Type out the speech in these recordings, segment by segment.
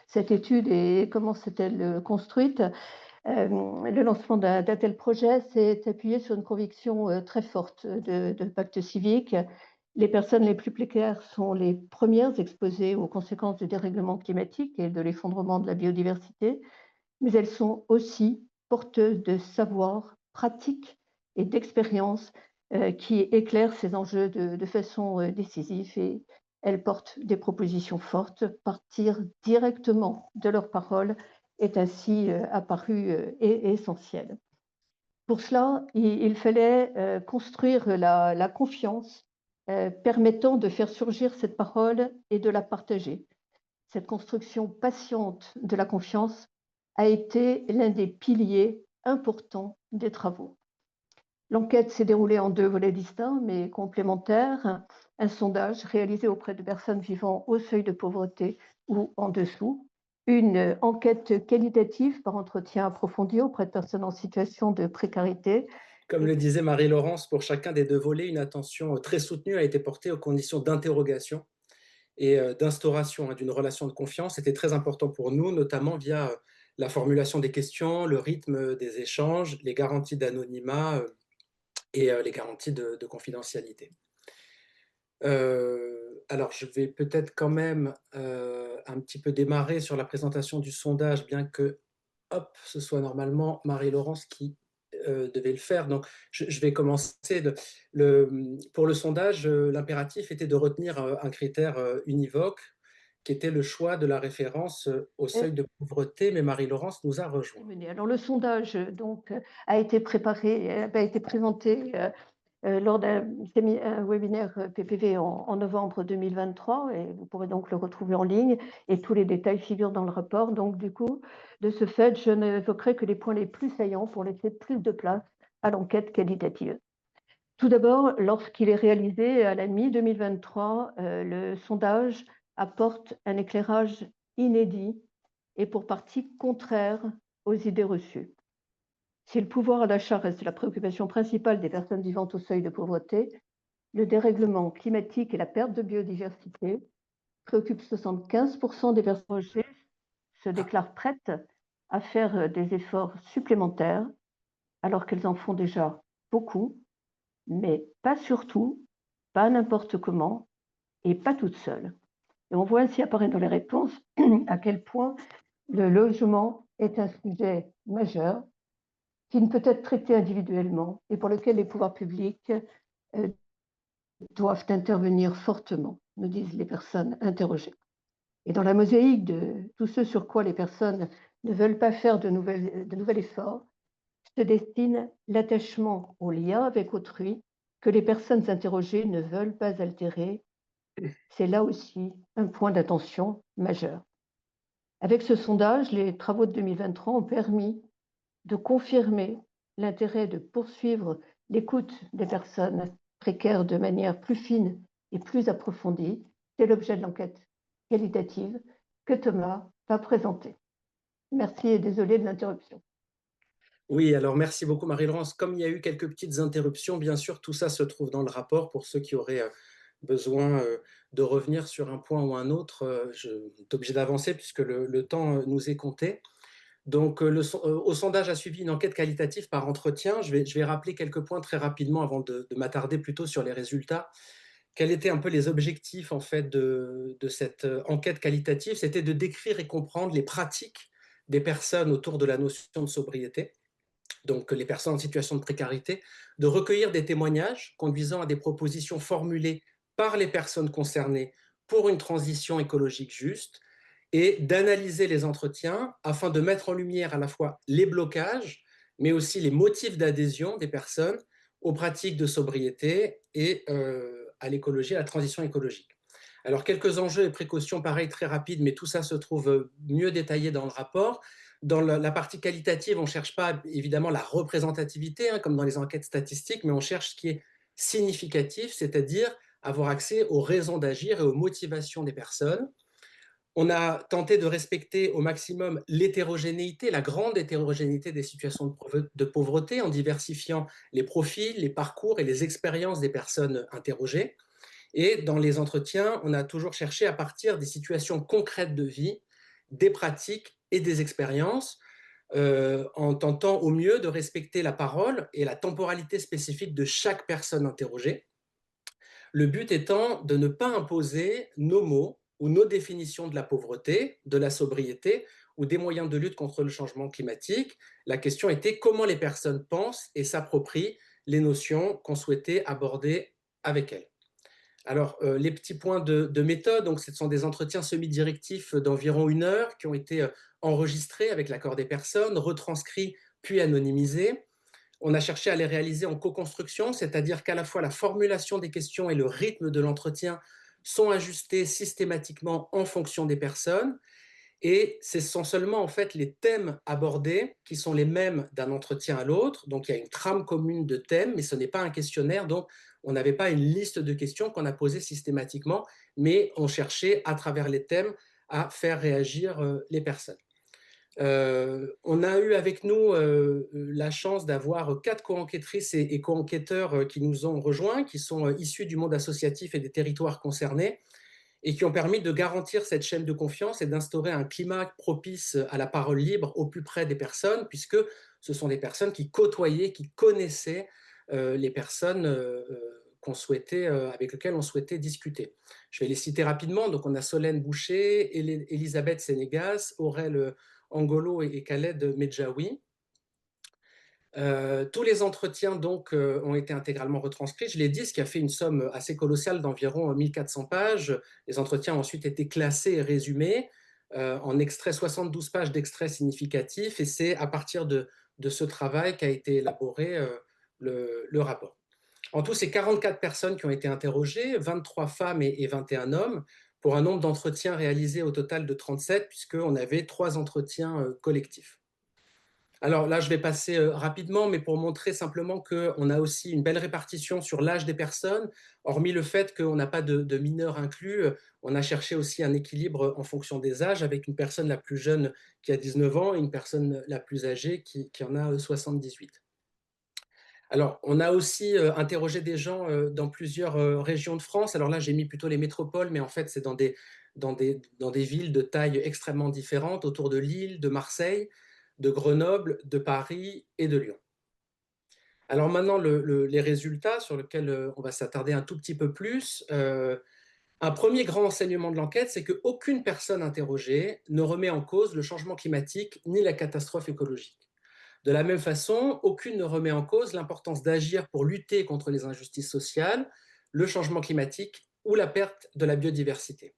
cette étude et comment s'est-elle construite. Le lancement d'un tel projet s'est appuyé sur une conviction très forte de pacte civique. Les personnes les plus précaires sont les premières exposées aux conséquences du dérèglement climatique et de l'effondrement de la biodiversité, mais elles sont aussi porteuses de savoirs pratiques et d'expériences qui éclairent ces enjeux de façon décisive, et elles portent des propositions fortes. Partir directement de leurs paroles est ainsi apparu essentiel. Pour cela, il fallait construire la confiance permettant de faire surgir cette parole et de la partager. Cette construction patiente de la confiance a été l'un des piliers importants des travaux. L'enquête s'est déroulée en 2 volets distincts mais complémentaires. Un sondage réalisé auprès de personnes vivant au seuil de pauvreté ou en dessous. Une enquête qualitative par entretien approfondi auprès de personnes en situation de précarité. Comme le disait Marie-Laurence, pour chacun des 2 volets, une attention très soutenue a été portée aux conditions d'interrogation et d'instauration, d'une relation de confiance. C'était très important pour nous, notamment via la formulation des questions, le rythme des échanges, les garanties d'anonymat et les garanties de confidentialité. Alors, je vais peut-être quand même un petit peu démarrer sur la présentation du sondage, bien que, hop, ce soit normalement Marie-Laurence qui devait le faire. Donc, je vais commencer. Pour le sondage, l'impératif était de retenir un critère univoque, qui était le choix de la référence au seuil de pauvreté, mais Marie-Laurence nous a rejoint. Alors, le sondage a été préparé, a été présenté lors d'un webinaire PPV en novembre 2023, et vous pourrez donc le retrouver en ligne, et tous les détails figurent dans le rapport. Donc, du coup, de ce fait, je n'évoquerai que les points les plus saillants pour laisser plus de place à l'enquête qualitative. Tout d'abord, lorsqu'il est réalisé à la mi-2023, le sondage apporte un éclairage inédit et pour partie contraire aux idées reçues. Si le pouvoir d'achat reste la préoccupation principale des personnes vivant au seuil de pauvreté, le dérèglement climatique et la perte de biodiversité préoccupent 75% des personnes âgées, se déclarent prêtes à faire des efforts supplémentaires alors qu'elles en font déjà beaucoup, mais pas surtout, pas n'importe comment et pas toutes seules. Et on voit ainsi apparaître dans les réponses à quel point le logement est un sujet majeur qui ne peut être traité individuellement et pour lequel les pouvoirs publics doivent intervenir fortement, nous disent les personnes interrogées. Et dans la mosaïque de tout ce sur quoi les personnes ne veulent pas faire de nouvel effort, se destine l'attachement au lien avec autrui que les personnes interrogées ne veulent pas altérer. C'est là aussi un point d'attention majeur. Avec ce sondage, les travaux de 2023 ont permis de confirmer l'intérêt de poursuivre l'écoute des personnes précaires de manière plus fine et plus approfondie. C'est l'objet de l'enquête qualitative que Thomas va présenter. Merci et désolé de l'interruption. Oui, alors merci beaucoup Marie-Laurence. Comme il y a eu quelques petites interruptions, bien sûr, tout ça se trouve dans le rapport pour ceux qui auraient besoin de revenir sur un point ou un autre. Je suis obligé d'avancer puisque le temps nous est compté. Donc, au sondage a suivi une enquête qualitative par entretien. Je vais rappeler quelques points très rapidement avant de m'attarder plutôt sur les résultats. Quels étaient un peu les objectifs en fait de cette enquête qualitative? C'était de décrire et comprendre les pratiques des personnes autour de la notion de sobriété, donc les personnes en situation de précarité, de recueillir des témoignages conduisant à des propositions formulées par les personnes concernées pour une transition écologique juste, et d'analyser les entretiens afin de mettre en lumière à la fois les blocages, mais aussi les motifs d'adhésion des personnes aux pratiques de sobriété et à l'écologie, à la transition écologique. Alors, quelques enjeux et précautions, pareil, très rapides, mais tout ça se trouve mieux détaillé dans le rapport. Dans la partie qualitative, on ne cherche pas évidemment la représentativité, comme dans les enquêtes statistiques, mais on cherche ce qui est significatif, c'est-à-dire avoir accès aux raisons d'agir et aux motivations des personnes. On a tenté de respecter au maximum l'hétérogénéité, la grande hétérogénéité des situations de pauvreté en diversifiant les profils, les parcours et les expériences des personnes interrogées. Et dans les entretiens, on a toujours cherché à partir des situations concrètes de vie des pratiques et des expériences, en tentant au mieux de respecter la parole et la temporalité spécifique de chaque personne interrogée. Le but étant de ne pas imposer nos mots ou nos définitions de la pauvreté, de la sobriété ou des moyens de lutte contre le changement climatique. La question était comment les personnes pensent et s'approprient les notions qu'on souhaitait aborder avec elles. Alors, les petits points de méthode, donc, ce sont des entretiens semi-directifs d'environ 1 heure qui ont été enregistrés avec l'accord des personnes, retranscrits puis anonymisés. On a cherché à les réaliser en co-construction, c'est-à-dire qu'à la fois la formulation des questions et le rythme de l'entretien sont ajustés systématiquement en fonction des personnes. Et ce sont seulement en fait les thèmes abordés qui sont les mêmes d'un entretien à l'autre. Donc il y a une trame commune de thèmes, mais ce n'est pas un questionnaire. Donc on n'avait pas une liste de questions qu'on a posées systématiquement, mais on cherchait à travers les thèmes à faire réagir les personnes. On a eu avec nous la chance d'avoir 4 co-enquêtrices et co-enquêteurs qui nous ont rejoints, qui sont issus du monde associatif et des territoires concernés, et qui ont permis de garantir cette chaîne de confiance et d'instaurer un climat propice à la parole libre au plus près des personnes, puisque ce sont des personnes qui côtoyaient, qui connaissaient les personnes avec lesquelles on souhaitait discuter. Je vais les citer rapidement. Donc, on a Solène Boucher, Elisabeth Sénégas, Aurèle Angolo et Khaled Medjaoui. Tous les entretiens donc ont été intégralement retranscrits. Je l'ai dit, ce qui a fait une somme assez colossale d'environ 1400 pages. Les entretiens ont ensuite été classés et résumés en extraits, 72 pages d'extraits significatifs, et c'est à partir de ce travail qu'a été élaboré le rapport. En tout, c'est 44 personnes qui ont été interrogées, 23 femmes et 21 hommes, pour un nombre d'entretiens réalisés au total de 37, puisqu'on avait 3 entretiens collectifs. Alors là, je vais passer rapidement, mais pour montrer simplement qu'on a aussi une belle répartition sur l'âge des personnes. Hormis le fait qu'on n'a pas de mineurs inclus, on a cherché aussi un équilibre en fonction des âges, avec une personne la plus jeune qui a 19 ans et une personne la plus âgée qui en a 78. Alors, on a aussi interrogé des gens dans plusieurs régions de France. Alors là, j'ai mis plutôt les métropoles, mais en fait, c'est dans des villes de taille extrêmement différentes, autour de Lille, de Marseille, de Grenoble, de Paris et de Lyon. Alors maintenant, les résultats sur lesquels on va s'attarder un tout petit peu plus. Un premier grand enseignement de l'enquête, c'est qu'aucune personne interrogée ne remet en cause le changement climatique ni la catastrophe écologique. De la même façon, aucune ne remet en cause l'importance d'agir pour lutter contre les injustices sociales, le changement climatique ou la perte de la biodiversité.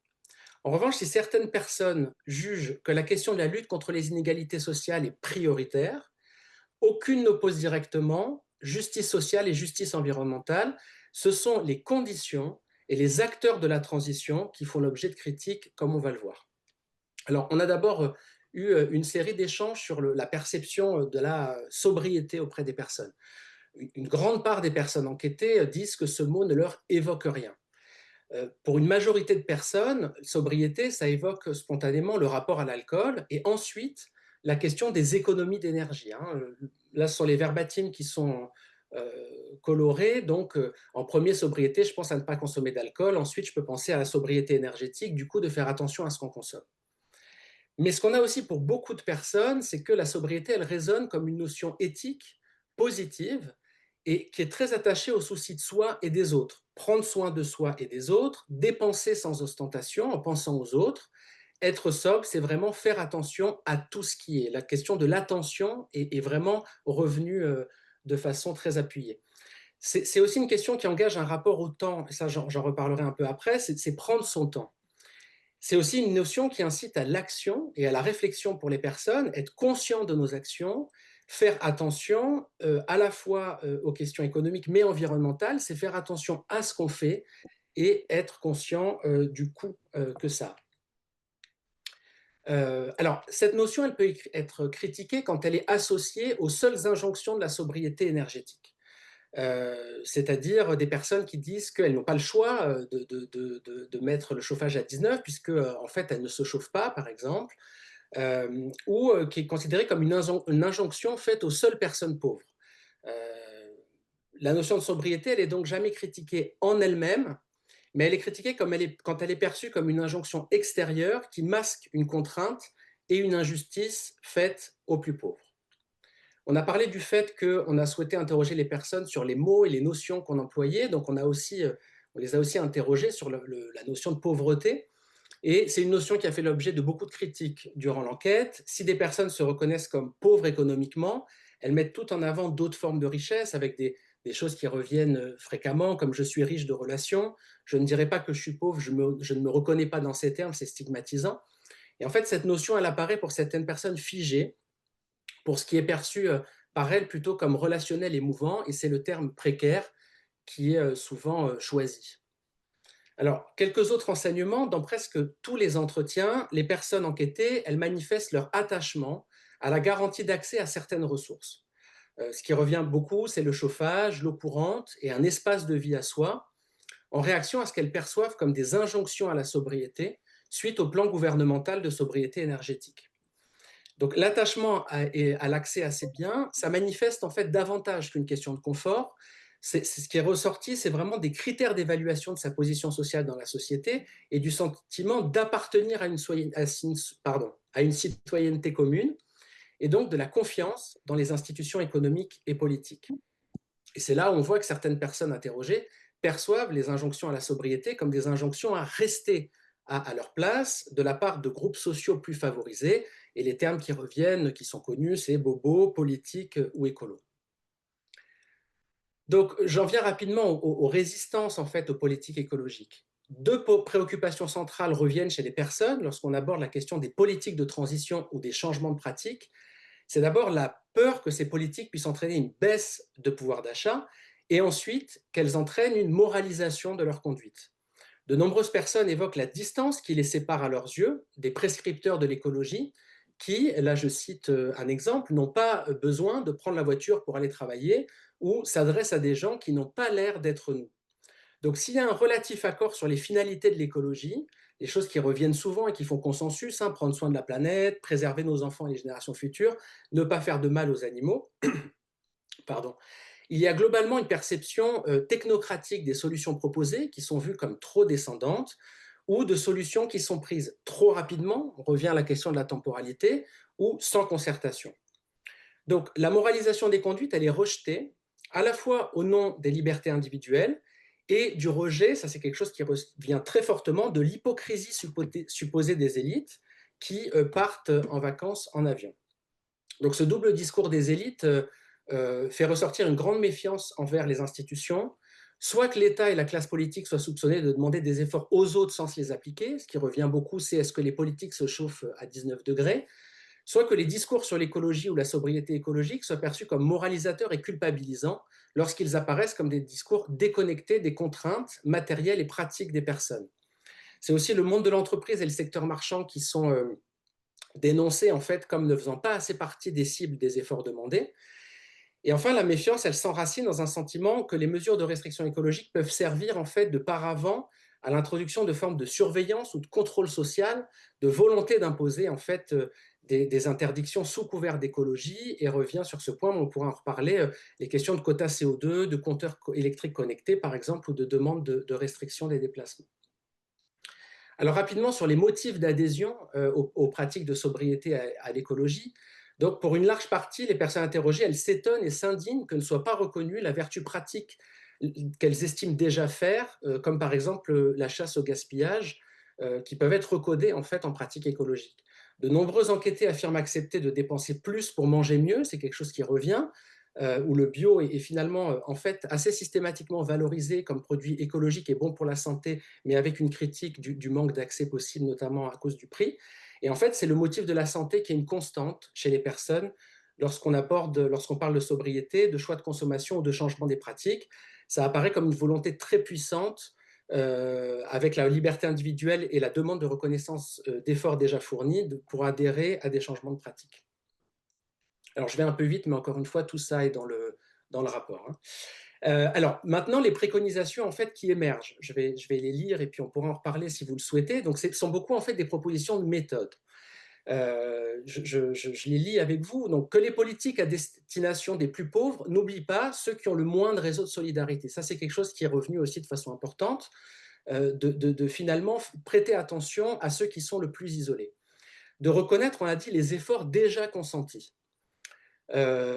En revanche, si certaines personnes jugent que la question de la lutte contre les inégalités sociales est prioritaire, aucune n'oppose directement justice sociale et justice environnementale. Ce sont les conditions et les acteurs de la transition qui font l'objet de critiques, comme on va le voir. Alors, on a d'abord eu une série d'échanges sur la perception de la sobriété auprès des personnes. Une grande part des personnes enquêtées disent que ce mot ne leur évoque rien. Pour une majorité de personnes, sobriété, ça évoque spontanément le rapport à l'alcool et ensuite la question des économies d'énergie. Là, ce sont les verbatims qui sont colorés. Donc, en premier, sobriété, je pense à ne pas consommer d'alcool. Ensuite, je peux penser à la sobriété énergétique, du coup, de faire attention à ce qu'on consomme. Mais ce qu'on a aussi pour beaucoup de personnes, c'est que la sobriété, elle résonne comme une notion éthique, positive, et qui est très attachée au souci de soi et des autres. Prendre soin de soi et des autres, dépenser sans ostentation, en pensant aux autres. Être sobre, c'est vraiment faire attention à tout ce qui est. La question de l'attention est vraiment revenue de façon très appuyée. C'est aussi une question qui engage un rapport au temps, et ça j'en reparlerai un peu après, c'est prendre son temps. C'est aussi une notion qui incite à l'action et à la réflexion pour les personnes, être conscient de nos actions, faire attention à la fois aux questions économiques mais environnementales, c'est faire attention à ce qu'on fait et être conscient du coût que ça a. Alors, cette notion, elle peut être critiquée quand elle est associée aux seules injonctions de la sobriété énergétique. C'est-à-dire des personnes qui disent qu'elles n'ont pas le choix de mettre le chauffage à 19, puisque en fait, elles ne se chauffent pas, par exemple, ou qui est considérée comme une injonction faite aux seules personnes pauvres. La notion de sobriété, elle est donc jamais critiquée en elle-même, mais elle est critiquée quand elle est perçue comme une injonction extérieure qui masque une contrainte et une injustice faite aux plus pauvres. On a parlé du fait qu'on a souhaité interroger les personnes sur les mots et les notions qu'on employait, donc on les a aussi interrogés sur la notion de pauvreté, et c'est une notion qui a fait l'objet de beaucoup de critiques durant l'enquête. Si des personnes se reconnaissent comme pauvres économiquement, elles mettent tout en avant d'autres formes de richesse avec des choses qui reviennent fréquemment, comme je suis riche de relations. Je ne dirais pas que je suis pauvre, je ne me reconnais pas dans ces termes, c'est stigmatisant. Et en fait, cette notion, elle apparaît pour certaines personnes figée, pour ce qui est perçu par elles plutôt comme relationnel et mouvant, et c'est le terme précaire qui est souvent choisi. Alors, quelques autres enseignements. Dans presque tous les entretiens, les personnes enquêtées, elles manifestent leur attachement à la garantie d'accès à certaines ressources. Ce qui revient beaucoup, c'est le chauffage, l'eau courante et un espace de vie à soi, en réaction à ce qu'elles perçoivent comme des injonctions à la sobriété suite au plan gouvernemental de sobriété énergétique. Donc l'attachement à l'accès à ces biens, ça manifeste en fait davantage qu'une question de confort. C'est ce qui est ressorti, c'est vraiment des critères d'évaluation de sa position sociale dans la société et du sentiment d'appartenir à une citoyenneté commune, et donc de la confiance dans les institutions économiques et politiques. Et c'est là où on voit que certaines personnes interrogées perçoivent les injonctions à la sobriété comme des injonctions à rester à leur place de la part de groupes sociaux plus favorisés. Et les termes qui reviennent, qui sont connus, c'est bobo, politique ou écolo. Donc j'en viens rapidement aux résistances en fait aux politiques écologiques. Deux préoccupations centrales reviennent chez les personnes lorsqu'on aborde la question des politiques de transition ou des changements de pratiques. C'est d'abord la peur que ces politiques puissent entraîner une baisse de pouvoir d'achat et ensuite qu'elles entraînent une moralisation de leur conduite. De nombreuses personnes évoquent la distance qui les sépare à leurs yeux des prescripteurs de l'écologie qui, là je cite un exemple, n'ont pas besoin de prendre la voiture pour aller travailler ou s'adressent à des gens qui n'ont pas l'air d'être nous. Donc s'il y a un relatif accord sur les finalités de l'écologie, les choses qui reviennent souvent et qui font consensus, prendre soin de la planète, préserver nos enfants et les générations futures, ne pas faire de mal aux animaux, pardon. Il y a globalement une perception technocratique des solutions proposées qui sont vues comme trop descendantes ou de solutions qui sont prises trop rapidement, on revient à la question de la temporalité, ou sans concertation. Donc la moralisation des conduites, elle est rejetée à la fois au nom des libertés individuelles et du rejet, ça c'est quelque chose qui revient très fortement, de l'hypocrisie supposée des élites qui partent en vacances en avion. Donc ce double discours des élites fait ressortir une grande méfiance envers les institutions, soit que l'État et la classe politique soient soupçonnés de demander des efforts aux autres sans se les appliquer, ce qui revient beaucoup, c'est est-ce que les politiques se chauffent à 19 degrés, soit que les discours sur l'écologie ou la sobriété écologique soient perçus comme moralisateurs et culpabilisants lorsqu'ils apparaissent comme des discours déconnectés des contraintes matérielles et pratiques des personnes. C'est aussi le monde de l'entreprise et le secteur marchand qui sont dénoncés en fait comme ne faisant pas assez partie des cibles des efforts demandés. Et enfin, la méfiance, elle s'enracine dans un sentiment que les mesures de restriction écologique peuvent servir en fait de paravent à l'introduction de formes de surveillance ou de contrôle social, de volonté d'imposer en fait des interdictions sous couvert d'écologie, et revient sur ce point, mais on pourra en reparler, les questions de quotas CO2, de compteurs électriques connectés par exemple, ou de demande de restriction des déplacements. Alors rapidement sur les motifs d'adhésion aux pratiques de sobriété à l'écologie. Donc pour une large partie, les personnes interrogées, elles s'étonnent et s'indignent que ne soit pas reconnue la vertu pratique qu'elles estiment déjà faire, comme par exemple la chasse au gaspillage, qui peuvent être recodées en fait en pratique écologique. De nombreux enquêtés affirment accepter de dépenser plus pour manger mieux, c'est quelque chose qui revient, où le bio est finalement en fait assez systématiquement valorisé comme produit écologique et bon pour la santé, mais avec une critique du manque d'accès possible, notamment à cause du prix. Et en fait, c'est le motif de la santé qui est une constante chez les personnes lorsqu'on parle de sobriété, de choix de consommation ou de changement des pratiques. Ça apparaît comme une volonté très puissante avec la liberté individuelle et la demande de reconnaissance d'efforts déjà fournis pour adhérer à des changements de pratiques. Alors, je vais un peu vite, mais encore une fois, tout ça est dans le rapport. Alors, maintenant, les préconisations en fait, qui émergent. Je vais les lire et puis on pourra en reparler si vous le souhaitez. Donc, ce sont beaucoup en fait, des propositions de méthode. Je les lis avec vous. Donc, que les politiques à destination des plus pauvres n'oublient pas ceux qui ont le moins de réseau de solidarité. Ça, c'est quelque chose qui est revenu aussi de façon importante, de finalement prêter attention à ceux qui sont le plus isolés. de reconnaître, on a dit, les efforts déjà consentis.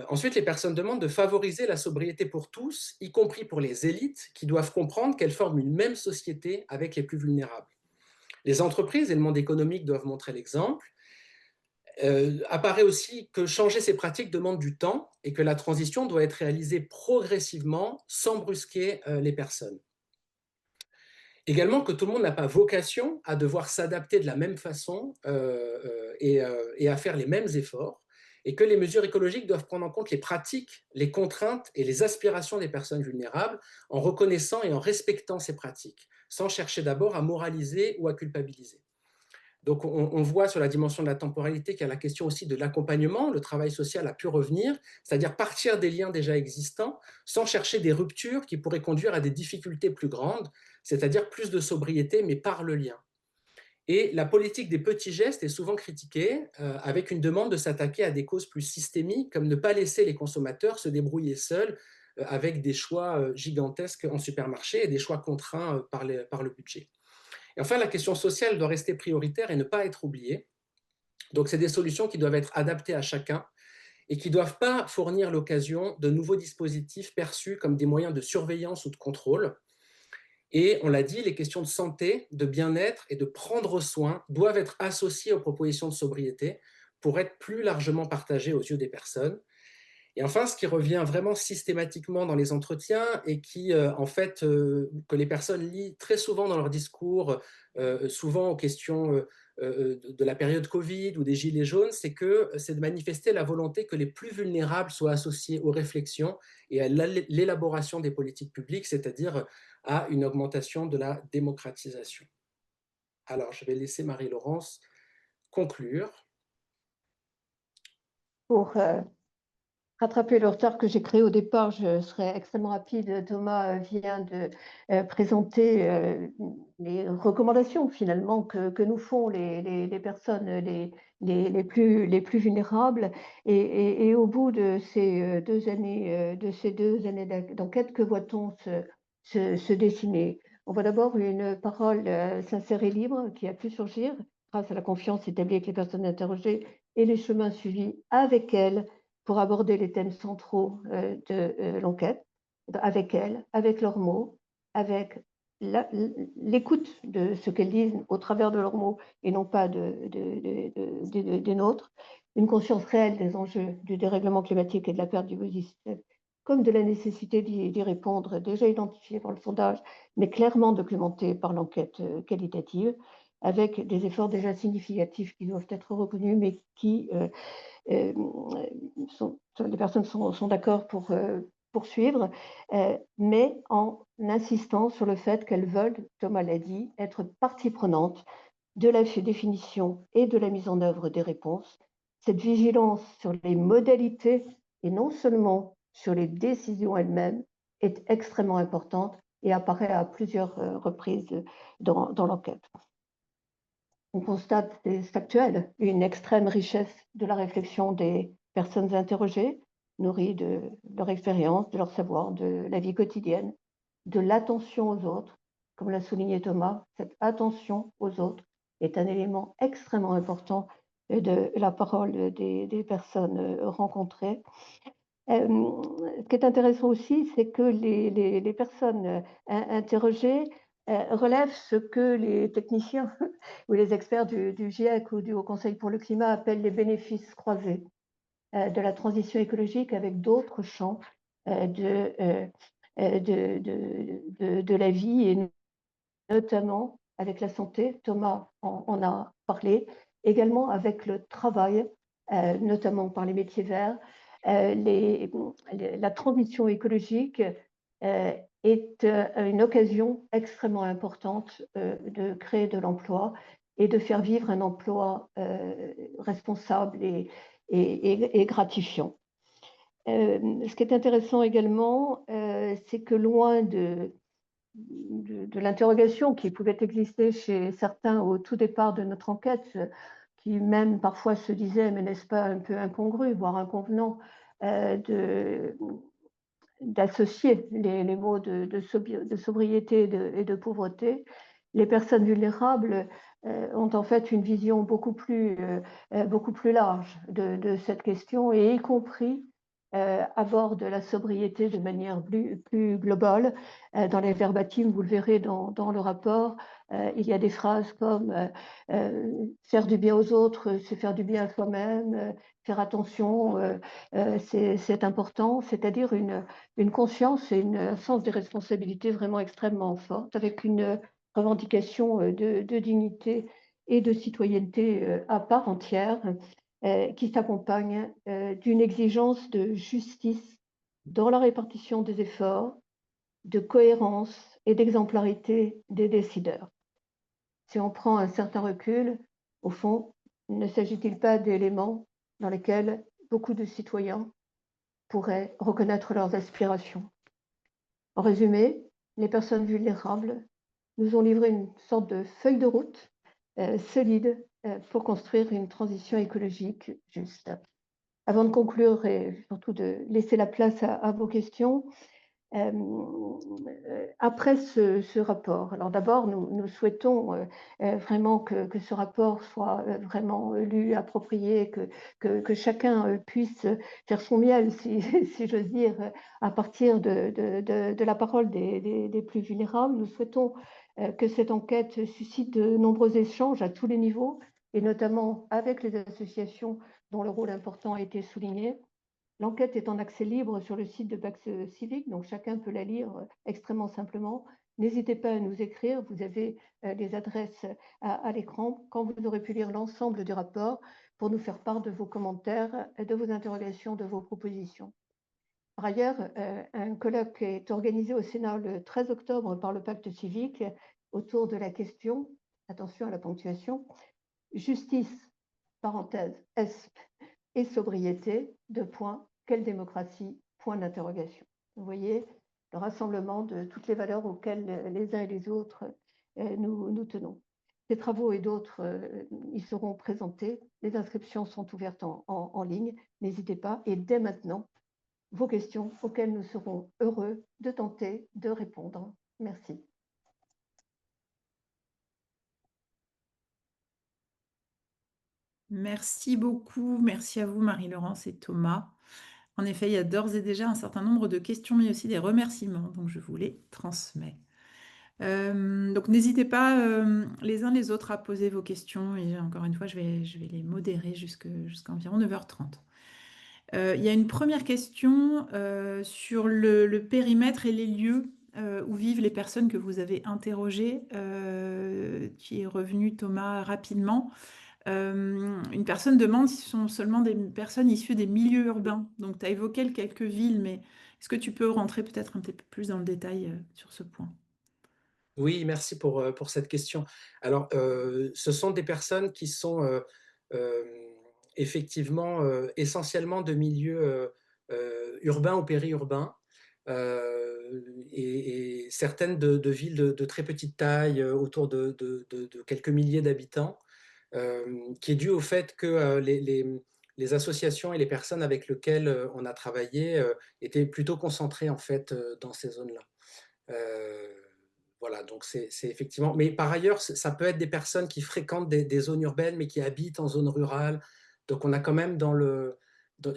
Ensuite, les personnes demandent de favoriser la sobriété pour tous, y compris pour les élites, qui doivent comprendre qu'elles forment une même société avec les plus vulnérables. Les entreprises et le monde économique doivent montrer l'exemple. Apparaît aussi que changer ces pratiques demande du temps et que la transition doit être réalisée progressivement sans brusquer les personnes. Également que tout le monde n'a pas vocation à devoir s'adapter de la même façon et à faire les mêmes efforts, et que les mesures écologiques doivent prendre en compte les pratiques, les contraintes et les aspirations des personnes vulnérables en reconnaissant et en respectant ces pratiques, sans chercher d'abord à moraliser ou à culpabiliser. Donc on voit sur la dimension de la temporalité qu'il y a la question aussi de l'accompagnement. Le travail social a pu revenir, c'est-à-dire partir des liens déjà existants sans chercher des ruptures qui pourraient conduire à des difficultés plus grandes, c'est-à-dire plus de sobriété, mais par le lien. Et la politique des petits gestes est souvent critiquée, avec une demande de s'attaquer à des causes plus systémiques, comme ne pas laisser les consommateurs se débrouiller seuls avec des choix gigantesques en supermarché et des choix contraints par le budget. Et enfin, la question sociale doit rester prioritaire et ne pas être oubliée. Donc, c'est des solutions qui doivent être adaptées à chacun et qui ne doivent pas fournir l'occasion de nouveaux dispositifs perçus comme des moyens de surveillance ou de contrôle. Et on l'a dit, les questions de santé, de bien-être et de prendre soin doivent être associées aux propositions de sobriété pour être plus largement partagées aux yeux des personnes. Et enfin, ce qui revient vraiment systématiquement dans les entretiens et qui, en fait, que les personnes lient très souvent dans leur discours, souvent aux questions de la période Covid ou des gilets jaunes, c'est de manifester la volonté que les plus vulnérables soient associés aux réflexions et à l'élaboration des politiques publiques, c'est-à-dire à une augmentation de la démocratisation. Alors, je vais laisser Marie-Laurence conclure. Pour rattraper le retard que j'ai créé au départ, je serai extrêmement rapide. Thomas vient de présenter les recommandations finalement que nous font les personnes les plus vulnérables. Et au bout de ces 2 années, d'enquête, que voit-on se dessiner? On voit d'abord une parole sincère et libre qui a pu surgir grâce à la confiance établie avec les personnes interrogées et les chemins suivis avec elles pour aborder les thèmes centraux de l'enquête, avec elles, avec leurs mots, avec l'écoute de ce qu'elles disent au travers de leurs mots et non pas des nôtres, une conscience réelle des enjeux du dérèglement climatique et de la perte du biodiversité, comme de la nécessité d'y répondre, déjà identifiée par le sondage, mais clairement documentée par l'enquête qualitative, avec des efforts déjà significatifs qui doivent être reconnus, mais qui euh, les personnes sont d'accord pour poursuivre, mais en insistant sur le fait qu'elles veulent, Thomas l'a dit, être partie prenante de la définition et de la mise en œuvre des réponses. Cette vigilance sur les modalités et non seulement sur les décisions elles-mêmes est extrêmement importante et apparaît à plusieurs reprises dans l'enquête. On constate, c'est actuel, une extrême richesse de la réflexion des personnes interrogées, nourries de leur expérience, de leur savoir, de la vie quotidienne, de l'attention aux autres. Comme l'a souligné Thomas, cette attention aux autres est un élément extrêmement important de la parole des personnes rencontrées. Ce qui est intéressant aussi, c'est que les personnes interrogées relèvent ce que les techniciens ou les experts du GIEC ou du Haut Conseil pour le climat appellent les bénéfices croisés de la transition écologique avec d'autres champs de la vie, et notamment avec la santé. Thomas en a parlé, également avec le travail, notamment par les métiers verts. La transition écologique est une occasion extrêmement importante de créer de l'emploi et de faire vivre un emploi responsable et gratifiant. Ce qui est intéressant également, c'est que loin de l'interrogation qui pouvait exister chez certains au tout départ de notre enquête, qui même parfois se disaient, mais n'est-ce pas un peu incongru, voire inconvenant, d'associer les mots de sobriété et de pauvreté. Les personnes vulnérables ont en fait une vision beaucoup plus large de cette question et y compris abordent la sobriété de manière plus globale. Dans les verbatims, vous le verrez dans le rapport, il y a des phrases comme faire du bien aux autres, c'est faire du bien à soi-même, faire attention, c'est important, c'est-à-dire une conscience et un sens des responsabilités vraiment extrêmement forte, avec une revendication de dignité et de citoyenneté à part entière, qui s'accompagne d'une exigence de justice dans la répartition des efforts, de cohérence et d'exemplarité des décideurs. Si on prend un certain recul, au fond, ne s'agit-il pas d'éléments dans lesquels beaucoup de citoyens pourraient reconnaître leurs aspirations? En résumé, les personnes vulnérables nous ont livré une sorte de feuille de route solide pour construire une transition écologique juste. Avant de conclure et surtout de laisser la place à vos questions, après ce rapport, alors d'abord, nous souhaitons vraiment que ce rapport soit vraiment lu, approprié, que chacun puisse faire son miel, si, si j'ose dire, à partir de la parole des plus vulnérables. Nous souhaitons que cette enquête suscite de nombreux échanges à tous les niveaux, et notamment avec les associations dont le rôle important a été souligné. L'enquête est en accès libre sur le site de Pax Civique, donc chacun peut la lire extrêmement simplement. N'hésitez pas à nous écrire, vous avez les adresses à l'écran quand vous aurez pu lire l'ensemble du rapport pour nous faire part de vos commentaires, de vos interrogations, de vos propositions. Par ailleurs, un colloque est organisé au Sénat le 13 octobre par le Pacte civique autour de la question, attention à la ponctuation, justice, parenthèse, est et sobriété, deux points, quelle démocratie, point d'interrogation. Vous voyez le rassemblement de toutes les valeurs auxquelles les uns et les autres nous tenons. Ces travaux et d'autres y seront présentés. Les inscriptions sont ouvertes en ligne. N'hésitez pas. Et dès maintenant, vos questions auxquelles nous serons heureux de tenter de répondre. Merci. Merci beaucoup. Merci à vous, Marie-Laurence et Thomas. En effet, il y a d'ores et déjà un certain nombre de questions, mais aussi des remerciements, donc je vous les transmets. Donc n'hésitez pas les uns les autres à poser vos questions, et encore une fois, je vais les modérer jusqu'à environ 9h30. Il y a une première question sur le périmètre et les lieux où vivent les personnes que vous avez interrogées, qui est revenue, Thomas, rapidement. Une personne demande si ce sont seulement des personnes issues des milieux urbains. Donc, tu as évoqué quelques villes, mais est-ce que tu peux rentrer peut-être un petit peu plus dans le détail sur ce point? Oui, merci pour cette question. Alors, ce sont des personnes qui sont, effectivement, essentiellement de milieux, urbains ou périurbains, et certaines de villes de très petite taille, autour de quelques milliers d'habitants, qui est dû au fait que, les associations et les personnes avec lesquelles, on a travaillé, étaient plutôt concentrées, en fait, dans ces zones-là. Heu, voilà, donc c'est effectivement, mais par ailleurs, ça peut être des personnes qui fréquentent des zones urbaines, mais qui habitent en zone rurale. Donc on a quand même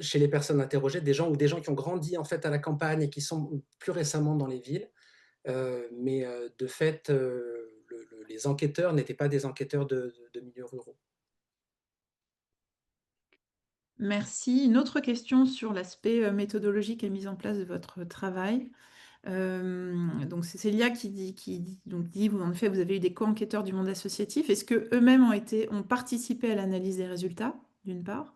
chez les personnes interrogées, des gens qui ont grandi, en fait, à la campagne et qui sont plus récemment dans les villes. Mais de fait, les enquêteurs n'étaient pas des enquêteurs de milieux ruraux. Merci. Une autre question sur l'aspect méthodologique et mise en place de votre travail. Donc c'est Célia qui dit, vous, en effet, vous avez eu des co-enquêteurs du monde associatif. Est-ce que eux-mêmes ont participé à l'analyse des résultats, d'une part?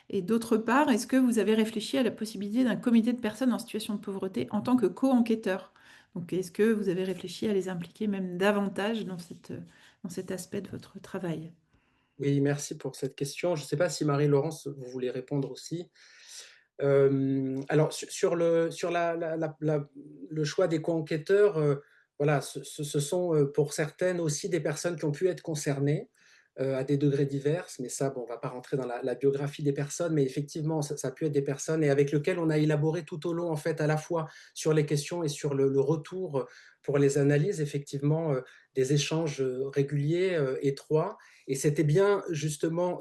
Et d'autre part, est-ce que vous avez réfléchi à la possibilité d'un comité de personnes en situation de pauvreté en tant que co-enquêteur? Donc est-ce que vous avez réfléchi à les impliquer même davantage dans cet aspect de votre travail? Oui, merci pour cette question. Je ne sais pas si Marie-Laurence, vous voulez répondre aussi? Alors sur le choix des co-enquêteurs, voilà, ce sont, pour certaines aussi des personnes qui ont pu être concernées. à des degrés divers, mais ça, bon, on ne va pas rentrer dans la biographie des personnes, mais effectivement, ça a pu être des personnes et avec lesquelles on a élaboré tout au long, en fait, à la fois sur les questions et sur le retour pour les analyses, effectivement, des échanges réguliers, étroits. Et c'était bien, justement,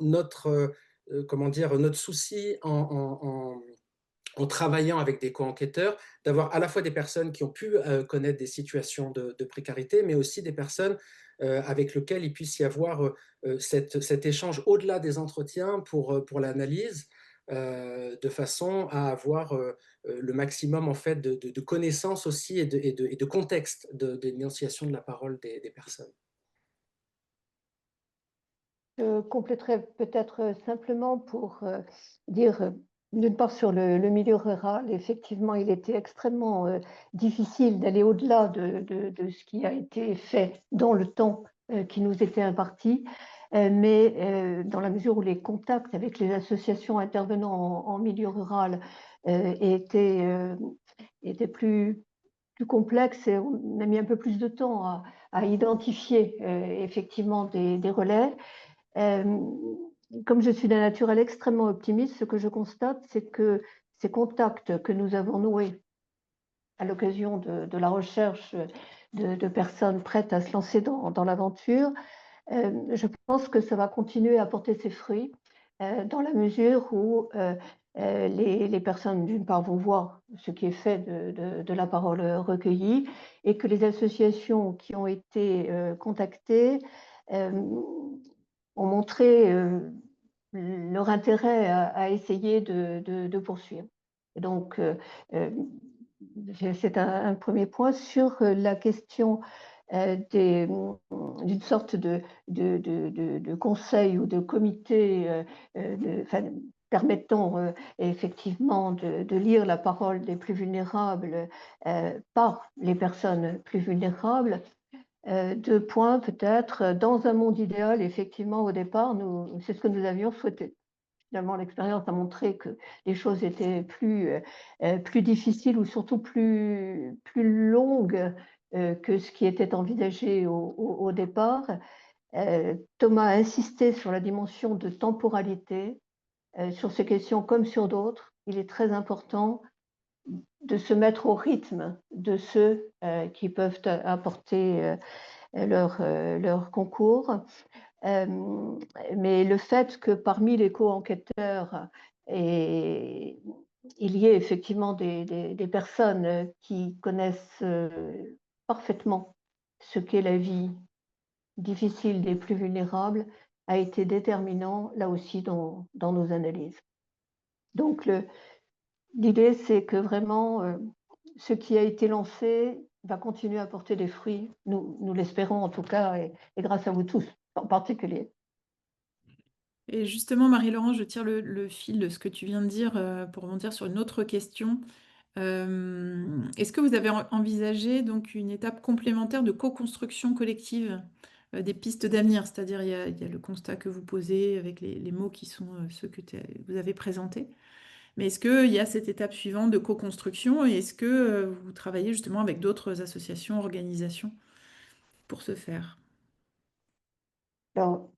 comment dire, notre souci en travaillant avec des co-enquêteurs, d'avoir à la fois des personnes qui ont pu connaître des situations de précarité, mais aussi des personnes avec lesquelles il puisse y avoir cet échange au-delà des entretiens pour l'analyse, de façon à avoir le maximum en fait de connaissances aussi et de contexte d'énonciation de la parole des personnes. Je compléterai peut-être simplement pour dire, d'une part sur le milieu rural, effectivement, il était extrêmement difficile d'aller au-delà de ce qui a été fait dans le temps qui nous était imparti, mais dans la mesure où les contacts avec les associations intervenant en milieu rural étaient plus complexes et on a mis un peu plus de temps à identifier effectivement des relais. Comme je suis d'un naturel extrêmement optimiste, ce que je constate, c'est que ces contacts que nous avons noués à l'occasion de la recherche de personnes prêtes à se lancer dans l'aventure, je pense que ça va continuer à porter ses fruits dans la mesure où les personnes, d'une part, vont voir ce qui est fait de la parole recueillie et que les associations qui ont été contactées ont montré leur intérêt à essayer de poursuivre. Et donc, c'est un premier point. Sur la question d'une sorte de conseil ou de comité permettant effectivement de lire la parole des plus vulnérables par les personnes plus vulnérables. Deux points peut-être. Dans un monde idéal, effectivement, au départ, c'est ce que nous avions souhaité. Finalement, l'expérience a montré que les choses étaient plus difficiles ou surtout plus longues que ce qui était envisagé au départ. Thomas a insisté sur la dimension de temporalité, sur ces questions comme sur d'autres. Il est très important de se mettre au rythme de ceux qui peuvent apporter leur concours. Mais le fait que parmi les co-enquêteurs, il y ait effectivement des personnes qui connaissent parfaitement ce qu'est la vie difficile des plus vulnérables a été déterminant là aussi dans nos analyses. Donc l'idée, c'est que vraiment ce qui a été lancé va continuer à porter des fruits. Nous l'espérons en tout cas, et grâce à vous tous en particulier. Et justement, Marie-Laurence, je tire le fil de ce que tu viens de dire pour rebondir sur une autre question. Est-ce que vous avez envisagé donc une étape complémentaire de co-construction collective des pistes d'avenir? C'est-à-dire, il y a le constat que vous posez avec les mots qui sont ceux que vous avez présentés. Mais est-ce qu'il y a cette étape suivante de co-construction et est-ce que vous travaillez justement avec d'autres associations, organisations pour ce faire? Alors,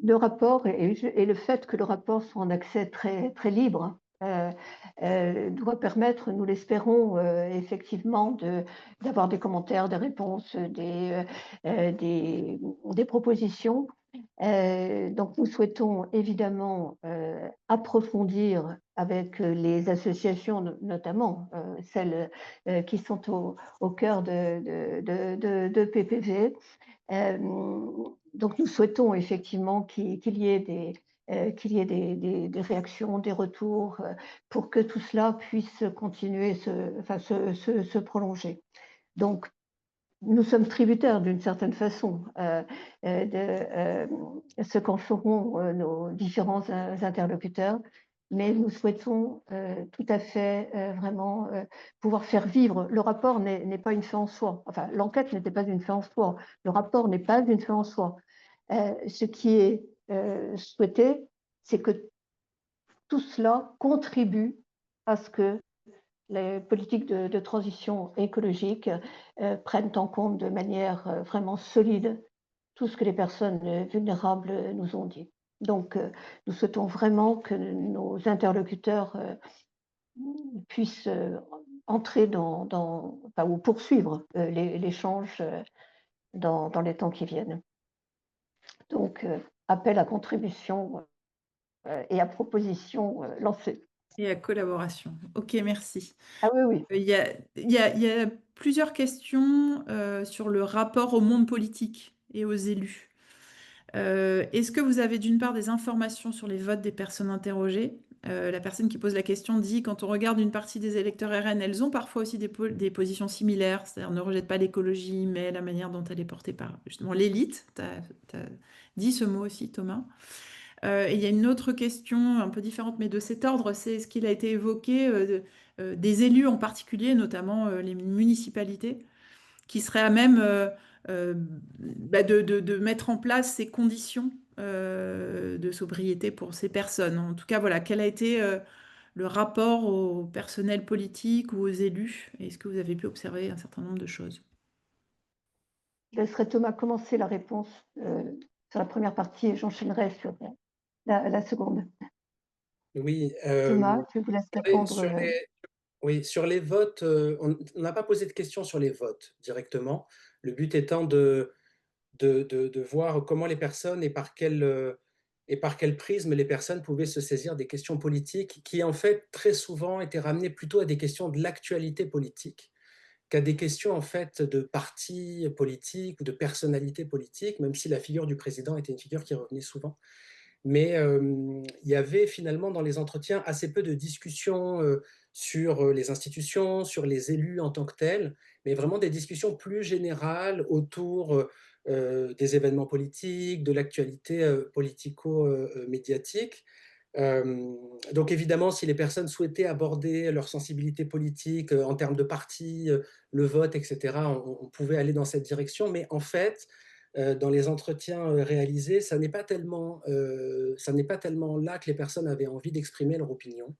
le rapport et le fait que le rapport soit en accès très, très libre doit permettre, nous l'espérons, effectivement, d'avoir des commentaires, des réponses, des propositions. Donc, nous souhaitons évidemment approfondir avec les associations, notamment celles qui sont au cœur de PPV. Donc, nous souhaitons effectivement qu'il y ait des réactions, des retours, pour que tout cela puisse continuer, se prolonger. Donc, nous sommes tributaires d'une certaine façon de ce qu'en feront nos différents interlocuteurs, mais nous souhaitons tout à fait vraiment pouvoir faire vivre. Le rapport n'est pas une fin en soi. Enfin, l'enquête n'était pas une fin en soi. Le rapport n'est pas une fin en soi. Ce qui est souhaité, c'est que tout cela contribue à ce que les politiques de transition écologique prennent en compte de manière vraiment solide tout ce que les personnes vulnérables nous ont dit. Donc, nous souhaitons vraiment que nos interlocuteurs puissent entrer enfin, ou poursuivre l'échange dans les temps qui viennent. Donc, appel à contribution et à proposition lancée. Et à collaboration. OK, merci. Ah oui, oui. Il y a plusieurs questions, sur le rapport au monde politique et aux élus. Est-ce que vous avez d'une part des informations sur les votes des personnes interrogées? La personne qui pose la question dit: «Quand on regarde une partie des électeurs RN, elles ont parfois aussi des positions similaires, c'est-à-dire ne rejettent pas l'écologie, mais la manière dont elle est portée par justement l'élite». Tu as dit ce mot aussi, Thomas. Et il y a une autre question un peu différente, mais de cet ordre, c'est ce qu'il a été évoqué des élus en particulier, notamment les municipalités, qui seraient à même de mettre en place ces conditions de sobriété pour ces personnes. En tout cas, voilà, quel a été le rapport au personnel politique ou aux élus? Est-ce que vous avez pu observer un certain nombre de choses? Je laisserai Thomas commencer la réponse sur la première partie et j'enchaînerai sur la seconde. Oui, Thomas, je vous laisse répondre. oui, sur les votes, on n'a pas posé de questions sur les votes directement. Le but étant de voir comment les personnes et par quel prisme les personnes pouvaient se saisir des questions politiques qui, en fait, très souvent étaient ramenées plutôt à des questions de l'actualité politique qu'à des questions, en fait, de partis politiques ou de personnalités politiques, même si la figure du président était une figure qui revenait souvent. Mais il y avait finalement dans les entretiens assez peu de discussions sur les institutions, sur les élus en tant que tels, mais vraiment des discussions plus générales autour des événements politiques, de l'actualité politico-médiatique. Donc évidemment, si les personnes souhaitaient aborder leur sensibilité politique en termes de parti, le vote, etc., on pouvait aller dans cette direction, mais en fait, dans les entretiens réalisés, ça n'est pas tellement là que les personnes avaient envie d'exprimer leur opinion,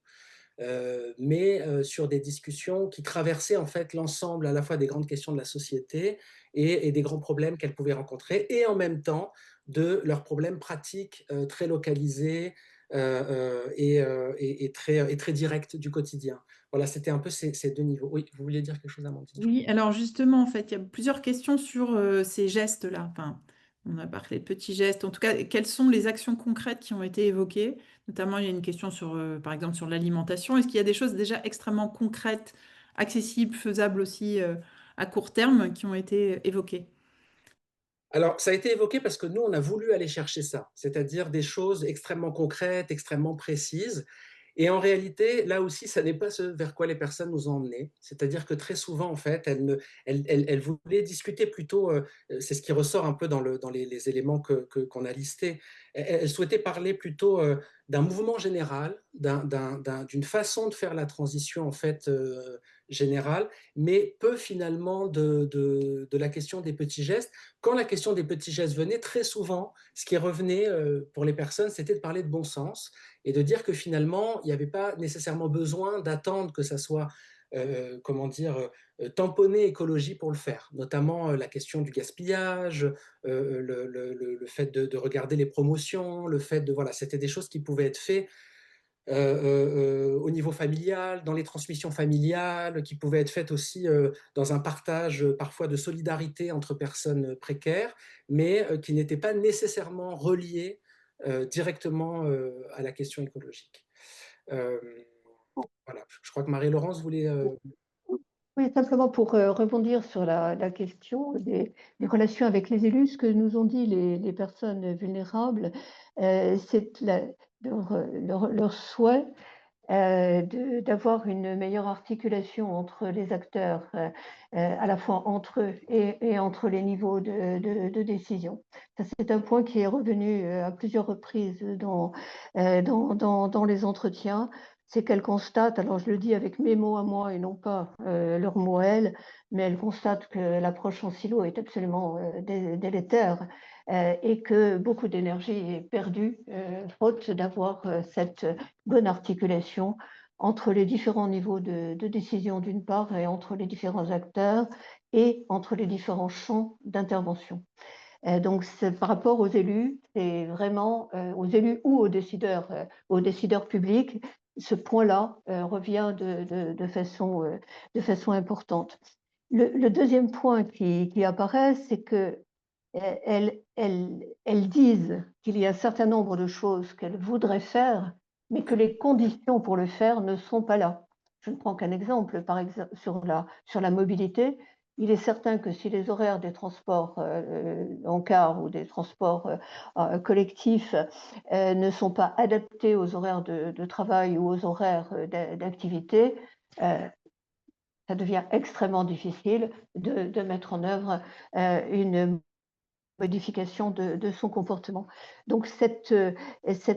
mais sur des discussions qui traversaient en fait l'ensemble à la fois des grandes questions de la société et des grands problèmes qu'elles pouvaient rencontrer, et en même temps de leurs problèmes pratiques très localisés et très directs du quotidien. Voilà, c'était un peu ces deux niveaux. Oui, vous vouliez dire quelque chose, Amandine? Oui, alors justement, en fait, il y a plusieurs questions sur ces gestes-là. Enfin, on a parlé de petits gestes. En tout cas, quelles sont les actions concrètes qui ont été évoquées? Notamment, il y a une question sur, par exemple, sur l'alimentation. Est-ce qu'il y a des choses déjà extrêmement concrètes, accessibles, faisables aussi à court terme, qui ont été évoquées? Alors, ça a été évoqué parce que nous, on a voulu aller chercher ça, c'est-à-dire des choses extrêmement concrètes, extrêmement précises. Et en réalité, là aussi, ça n'est pas ce vers quoi les personnes nous ont emmenés. C'est-à-dire que très souvent, en fait, elles voulaient discuter plutôt, c'est ce qui ressort un peu dans les éléments qu'on a listés. Elles souhaitaient parler plutôt d'un mouvement général, d'une façon de faire la transition, en fait, générale, mais peu finalement de la question des petits gestes. Quand la question des petits gestes venait, très souvent, ce qui revenait pour les personnes, c'était de parler de bon sens et de dire que finalement, il n'y avait pas nécessairement besoin d'attendre que ça soit, comment dire, tamponné écologie pour le faire. Notamment la question du gaspillage, le fait de regarder les promotions, le fait de... Voilà, c'était des choses qui pouvaient être faites au niveau familial, dans les transmissions familiales, qui pouvaient être faites aussi dans un partage parfois de solidarité entre personnes précaires, mais qui n'étaient pas nécessairement reliées directement à la question écologique. Voilà, je crois que Marie-Laurence voulait... Oui, simplement pour rebondir sur la question des relations avec les élus, ce que nous ont dit les personnes vulnérables, c'est leur souhait d'avoir une meilleure articulation entre les acteurs, à la fois entre eux et entre les niveaux de décision. Ça, c'est un point qui est revenu à plusieurs reprises dans les entretiens. C'est qu'elle constate, alors je le dis avec mes mots à moi et non pas leurs mots à elles, mais elle constate que l'approche en silo est absolument délétère et que beaucoup d'énergie est perdue faute d'avoir cette bonne articulation entre les différents niveaux de décision d'une part et entre les différents acteurs et entre les différents champs d'intervention. Donc c'est par rapport aux élus, c'est vraiment, aux élus ou aux décideurs publics, ce point-là, revient de façon importante. Le 2e point qui apparaît, c'est que, elles disent qu'il y a un certain nombre de choses qu'elles voudraient faire, mais que les conditions pour le faire ne sont pas là. Je ne prends qu'un exemple, par exemple sur la mobilité. Il est certain que si les horaires des transports, en car ou des transports, collectifs, ne sont pas adaptés aux horaires de travail ou aux horaires, d'activité, ça devient extrêmement difficile de mettre en œuvre, une modification de son comportement. Donc cette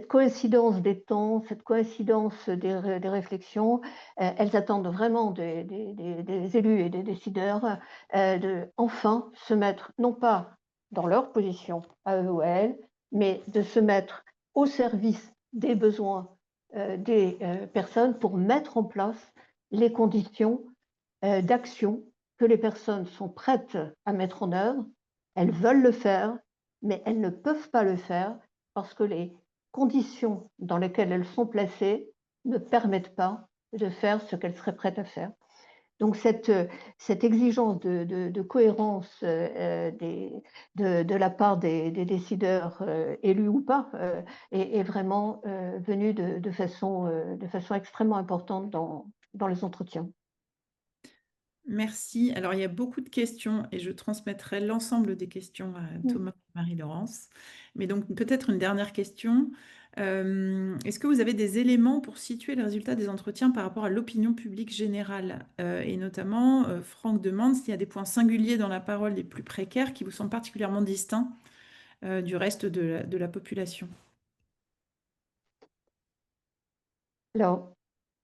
coïncidence des temps, cette coïncidence des réflexions, elles attendent vraiment des élus et des décideurs, de enfin se mettre non pas dans leur position à eux ou à elles, mais de se mettre au service des besoins, des, personnes pour mettre en place les conditions, d'action que les personnes sont prêtes à mettre en œuvre. Elles veulent le faire, mais elles ne peuvent pas le faire parce que les conditions dans lesquelles elles sont placées ne permettent pas de faire ce qu'elles seraient prêtes à faire. Donc cette exigence de cohérence, de la part des décideurs, élus ou pas, est vraiment, venue de façon extrêmement importante dans les entretiens. Merci. Alors, il y a beaucoup de questions et je transmettrai l'ensemble des questions à Mmh. Thomas et Marie-Laurence. Mais donc, peut-être une dernière question. Est-ce que vous avez des éléments pour situer le résultat des entretiens par rapport à l'opinion publique générale? Et notamment, Franck demande s'il y a des points singuliers dans la parole des plus précaires qui vous semblent particulièrement distincts du reste de la population. Alors,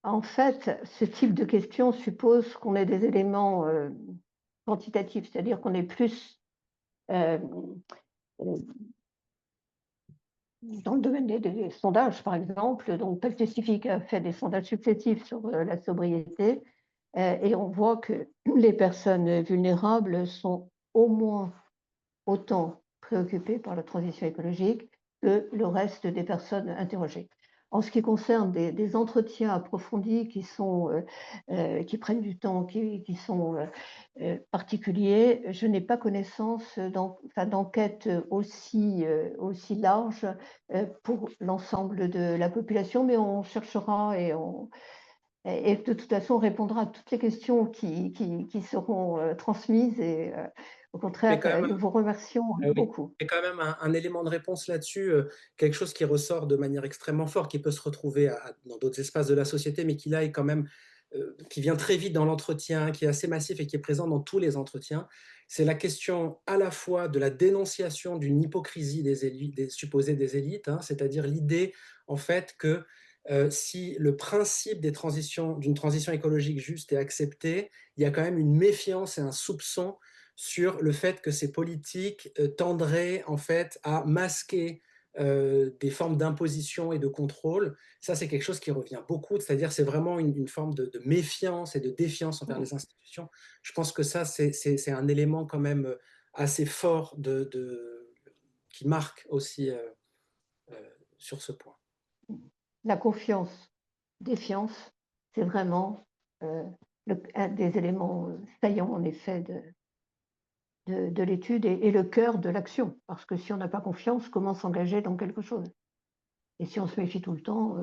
en fait, ce type de question suppose qu'on ait des éléments, quantitatifs, c'est-à-dire qu'on ait plus, heu, dans le domaine des sondages, par exemple. Donc Pacte Civique a fait des sondages successifs sur, la sobriété, et on voit que les personnes vulnérables sont au moins autant préoccupées par la transition écologique que le reste des personnes interrogées. En ce qui concerne des entretiens approfondis qui prennent du temps, qui sont, particuliers, je n'ai pas connaissance d'enquêtes aussi larges, pour l'ensemble de la population, mais on cherchera et de toute façon, on répondra à toutes les questions qui seront, transmises et au Mais contraire, quand même nous vous remercions oui, beaucoup. et quand même un élément de réponse là-dessus, quelque chose qui ressort de manière extrêmement forte, qui peut se retrouver dans d'autres espaces de la société, mais qui là est quand même, qui vient très vite dans l'entretien, qui est assez massif et qui est présent dans tous les entretiens. C'est la question à la fois de la dénonciation d'une hypocrisie des élites, des élites, hein, c'est-à-dire l'idée en fait que si le principe d'une transition écologique juste est accepté, il y a quand même une méfiance et un soupçon sur le fait que ces politiques tendraient en fait à masquer des formes d'imposition et de contrôle. Ça, c'est quelque chose qui revient beaucoup, c'est-à-dire c'est vraiment une forme de méfiance et de défiance envers les institutions. Je pense que ça, c'est un élément quand même assez fort qui marque aussi sur ce point. La confiance, défiance, c'est vraiment, un des éléments, saillants en effet de l'étude et le cœur de l'action. Parce que si on n'a pas confiance, comment s'engager dans quelque chose? Et si on se méfie tout le temps,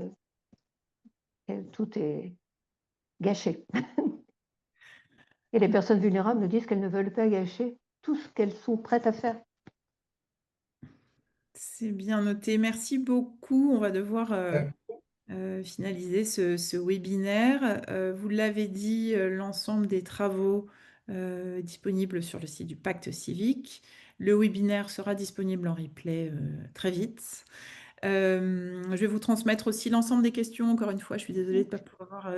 tout est gâché. Et les personnes vulnérables nous disent qu'elles ne veulent pas gâcher tout ce qu'elles sont prêtes à faire. C'est bien noté. Merci beaucoup. On va devoir Ouais. finaliser ce webinaire. Vous l'avez dit, l'ensemble des travaux disponibles sur le site du Pacte civique. Le webinaire sera disponible en replay très vite. Je vais vous transmettre aussi l'ensemble des questions. Encore une fois, je suis désolée de ne pas pouvoir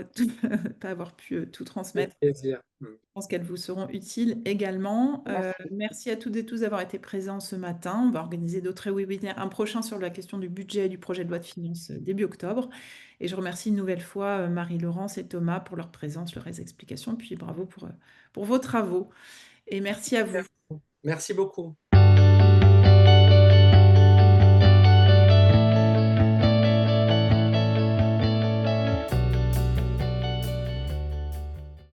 pas avoir pu tout Avec transmettre. plaisir. Je pense qu'elles vous seront utiles également. Merci. Merci à toutes et tous d'avoir été présents ce matin. On va organiser d'autres webinaires, un prochain sur la question du budget et du projet de loi de finances début octobre. Et je remercie une nouvelle fois Marie-Laurence et Thomas pour leur présence, leurs explications. Puis bravo pour vos travaux. Et merci à vous. Merci beaucoup.